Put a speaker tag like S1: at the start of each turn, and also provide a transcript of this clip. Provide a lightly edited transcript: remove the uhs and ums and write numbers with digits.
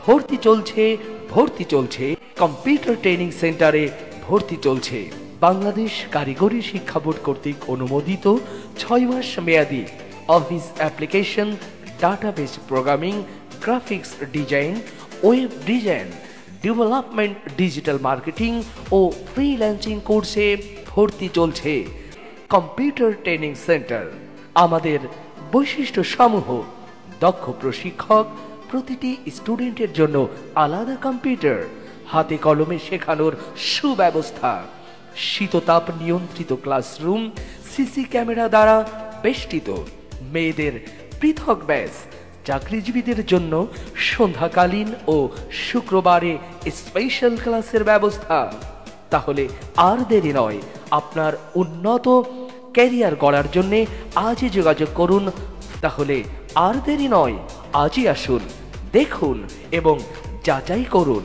S1: ভর্তি চলছে computer training সেন্টারে ভর্তি চলছে। বাংলাদেশ কারিগরি শিক্ষা বোর্ড কর্তৃক অনুমোদিত 6 মাস মেয়াদী office application, database programming, graphics design, web design, development, digital marketing ও ফ্রিল্যান্সিং কোর্সে ভর্তি চলছে। Computer training centre. আমাদের বৈশিষ্ট্য সমূহ: দক্ষ প্রশিক্ষক, প্রতিটি স্টুডেন্টের জন্য আলাদা কম্পিউটার, হাতে কলমে শেখানোর সুব্যবস্থা, শীততাপ নিয়ন্ত্রিত ক্লাসরুম, সিসি ক্যামেরা দ্বারা বেষ্টিত, মেয়েদের পৃথক ব্যাচ, চাকরিজীবীদের জন্য সন্ধ্যাকালীন ও শুক্রবারে স্পেশাল ক্লাসের ব্যবস্থা। তাহলে আর দেরি নয়, আপনার উন্নত ক্যারিয়ার গড়ার জন্য আজই যোগাযোগ করুন। তাহলে আর দেরি নয়, আজই আসুন, দেখুন এবং যাচাই করুন।